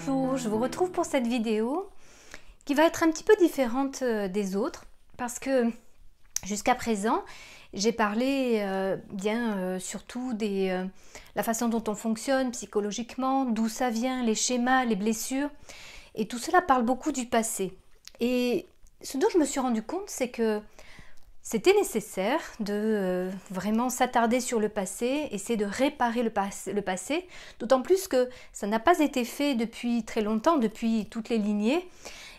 Bonjour, je vous retrouve pour cette vidéo qui va être un petit peu différente des autres parce que jusqu'à présent j'ai parlé surtout de la façon dont on fonctionne psychologiquement, d'où ça vient, les schémas, les blessures, et tout cela parle beaucoup du passé. Et ce dont je me suis rendu compte, c'est que c'était nécessaire de vraiment s'attarder sur le passé, essayer de réparer le passé, d'autant plus que ça n'a pas été fait depuis très longtemps, depuis toutes les lignées,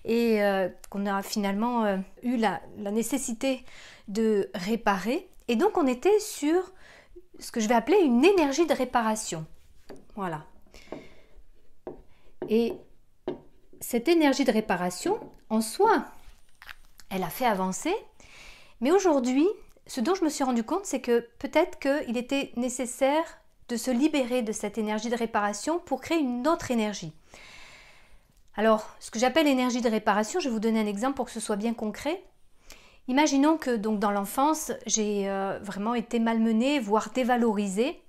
et qu'on a finalement eu la nécessité de réparer. Et donc on était sur ce que je vais appeler une énergie de réparation. Voilà. Et cette énergie de réparation, en soi, elle a fait avancer. Mais aujourd'hui, ce dont je me suis rendu compte, c'est que peut-être qu'il était nécessaire de se libérer de cette énergie de réparation pour créer une autre énergie. Alors, ce que j'appelle énergie de réparation, je vais vous donner un exemple pour que ce soit bien concret. Imaginons que donc, dans l'enfance, j'ai vraiment été malmenée, voire dévalorisée.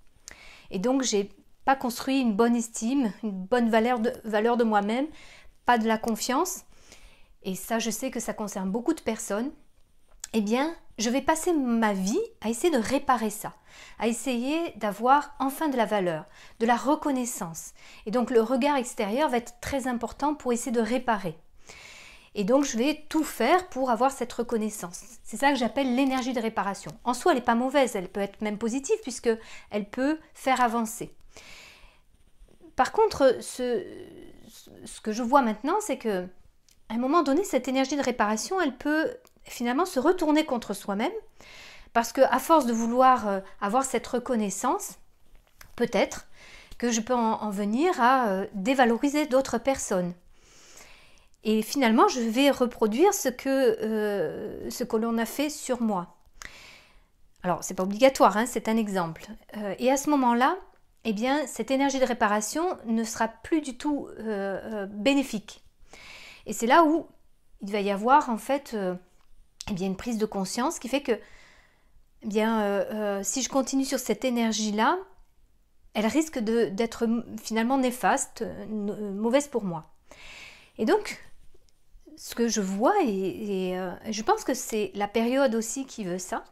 Et donc, je n'ai pas construit une bonne estime, une bonne valeur de moi-même, pas de la confiance. Et ça, je sais que ça concerne beaucoup de personnes. Eh bien, je vais passer ma vie à essayer de réparer ça, à essayer d'avoir enfin de la valeur, de la reconnaissance. Et donc, le regard extérieur va être très important pour essayer de réparer. Et donc, je vais tout faire pour avoir cette reconnaissance. C'est ça que j'appelle l'énergie de réparation. En soi, elle n'est pas mauvaise, elle peut être même positive puisqu'elle peut faire avancer. Par contre, ce que je vois maintenant, c'est qu'à un moment donné, cette énergie de réparation, elle peut finalement se retourner contre soi-même parce qu'à force de vouloir avoir cette reconnaissance, peut-être que je peux en venir à dévaloriser d'autres personnes. Et finalement, je vais reproduire ce que l'on a fait sur moi. Alors, c'est pas obligatoire, hein, c'est un exemple. Et à ce moment-là, eh bien, cette énergie de réparation ne sera plus du tout bénéfique. Et c'est là où il va y avoir en fait une prise de conscience qui fait que si je continue sur cette énergie-là, elle risque d'être finalement néfaste, mauvaise pour moi. Et donc, ce que je vois, et je pense que c'est la période aussi qui veut ça,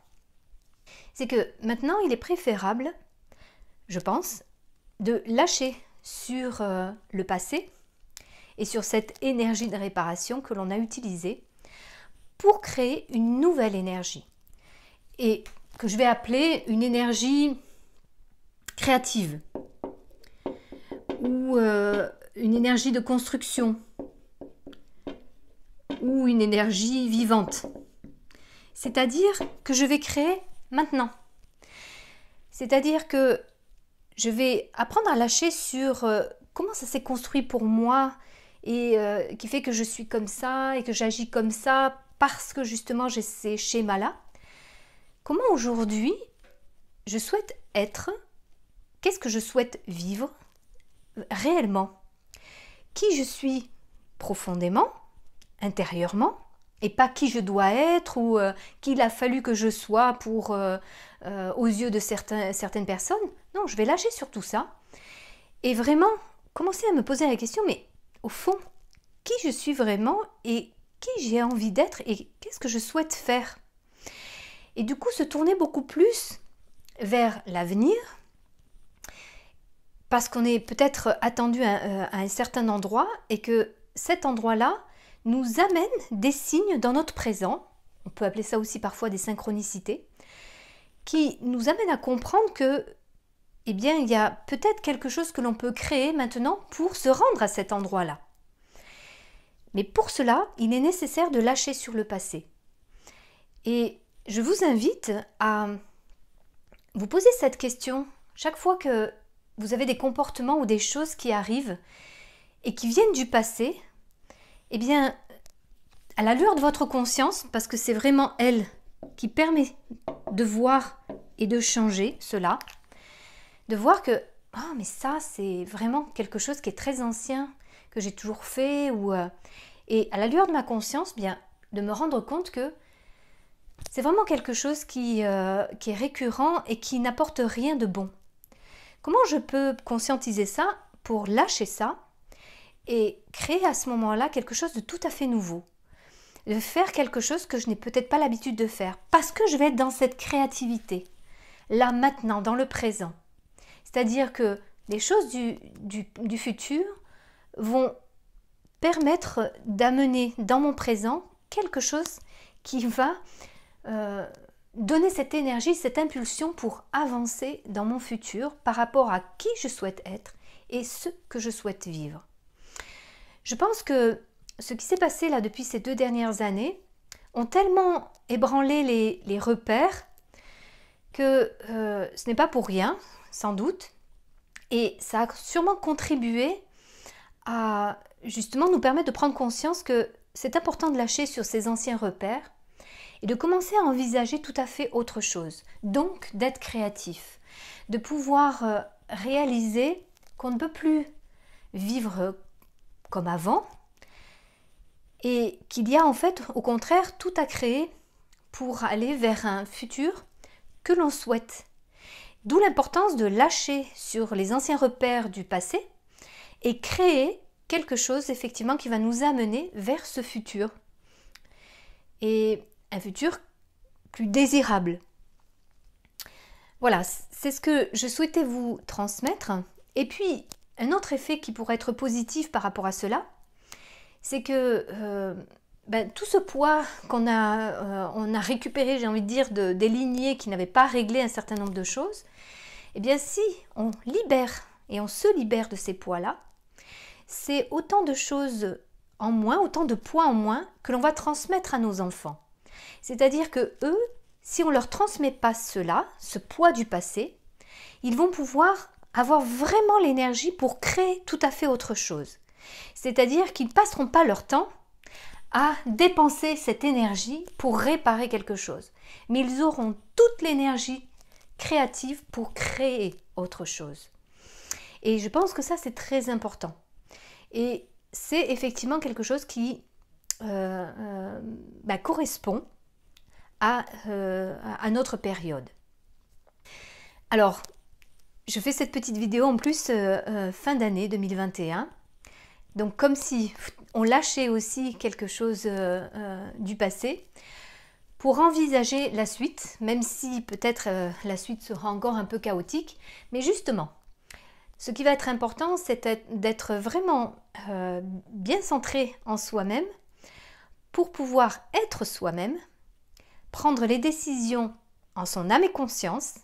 c'est que maintenant, il est préférable, je pense, de lâcher sur le passé et sur cette énergie de réparation que l'on a utilisée pour créer une nouvelle énergie et que je vais appeler une énergie créative ou une énergie de construction ou une énergie vivante. C'est-à-dire que je vais créer maintenant. C'est-à-dire que je vais apprendre à lâcher sur comment ça s'est construit pour moi et qui fait que je suis comme ça et que j'agis comme ça parce que justement j'ai ces schémas-là. Comment aujourd'hui je souhaite être, qu'est-ce que je souhaite vivre réellement, qui je suis profondément, intérieurement, et pas qui je dois être ou qu'il a fallu que je sois pour aux yeux de certaines personnes. Non, je vais lâcher sur tout ça et vraiment commencer à me poser la question, mais au fond, qui je suis vraiment et qui j'ai envie d'être et qu'est-ce que je souhaite faire. Et du coup, se tourner beaucoup plus vers l'avenir parce qu'on est peut-être attendu à un certain endroit et que cet endroit-là nous amène des signes dans notre présent, on peut appeler ça aussi parfois des synchronicités, qui nous amènent à comprendre que, eh bien, il y a peut-être quelque chose que l'on peut créer maintenant pour se rendre à cet endroit-là. Mais pour cela, il est nécessaire de lâcher sur le passé. Et je vous invite à vous poser cette question chaque fois que vous avez des comportements ou des choses qui arrivent et qui viennent du passé. Eh bien, à la lueur de votre conscience, parce que c'est vraiment elle qui permet de voir et de changer cela, de voir que « mais ça, c'est vraiment quelque chose qui est très ancien, que j'ai toujours fait. » Et à la lueur de ma conscience, bien, de me rendre compte que c'est vraiment quelque chose qui est récurrent et qui n'apporte rien de bon. Comment je peux conscientiser ça pour lâcher ça et créer à ce moment-là quelque chose de tout à fait nouveau. De faire quelque chose que je n'ai peut-être pas l'habitude de faire, parce que je vais être dans cette créativité, là maintenant, dans le présent. C'est-à-dire que les choses du futur vont permettre d'amener dans mon présent quelque chose qui va donner cette énergie, cette impulsion pour avancer dans mon futur par rapport à qui je souhaite être et ce que je souhaite vivre. Je pense que ce qui s'est passé là depuis ces 2 dernières années ont tellement ébranlé les repères que ce n'est pas pour rien, sans doute, et ça a sûrement contribué à justement nous permettre de prendre conscience que c'est important de lâcher sur ces anciens repères et de commencer à envisager tout à fait autre chose. Donc d'être créatif, de pouvoir réaliser qu'on ne peut plus vivre comme avant et qu'il y a en fait au contraire tout à créer pour aller vers un futur que l'on souhaite. D'où l'importance de lâcher sur les anciens repères du passé et créer quelque chose effectivement qui va nous amener vers ce futur. Et un futur plus désirable. Voilà, c'est ce que je souhaitais vous transmettre. Et puis, un autre effet qui pourrait être positif par rapport à cela, c'est que tout ce poids qu'on a récupéré, j'ai envie de dire, des lignées qui n'avaient pas réglé un certain nombre de choses, eh bien si on libère et on se libère de ces poids-là, c'est autant de choses en moins, autant de poids en moins que l'on va transmettre à nos enfants. C'est-à-dire que eux, si on ne leur transmet pas cela, ce poids du passé, ils vont pouvoir avoir vraiment l'énergie pour créer tout à fait autre chose. C'est-à-dire qu'ils ne passeront pas leur temps à dépenser cette énergie pour réparer quelque chose. Mais ils auront toute l'énergie créative pour créer autre chose. Et je pense que ça, c'est très important. Et c'est effectivement quelque chose qui correspond à notre période. Alors, je fais cette petite vidéo en plus fin d'année 2021. Donc comme si on lâchait aussi quelque chose du passé pour envisager la suite, même si peut-être la suite sera encore un peu chaotique. Mais justement, ce qui va être important, c'est d'être vraiment bien centré en soi-même pour pouvoir être soi-même, prendre les décisions en son âme et conscience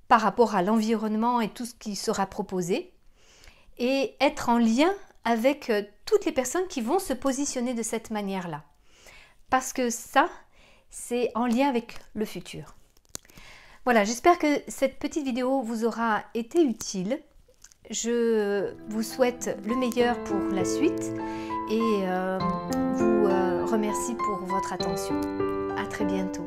par rapport à l'environnement et tout ce qui sera proposé et être en lien avec toutes les personnes qui vont se positionner de cette manière-là. Parce que ça, c'est en lien avec le futur. Voilà, j'espère que cette petite vidéo vous aura été utile. Je vous souhaite le meilleur pour la suite et vous remercie pour votre attention. À très bientôt.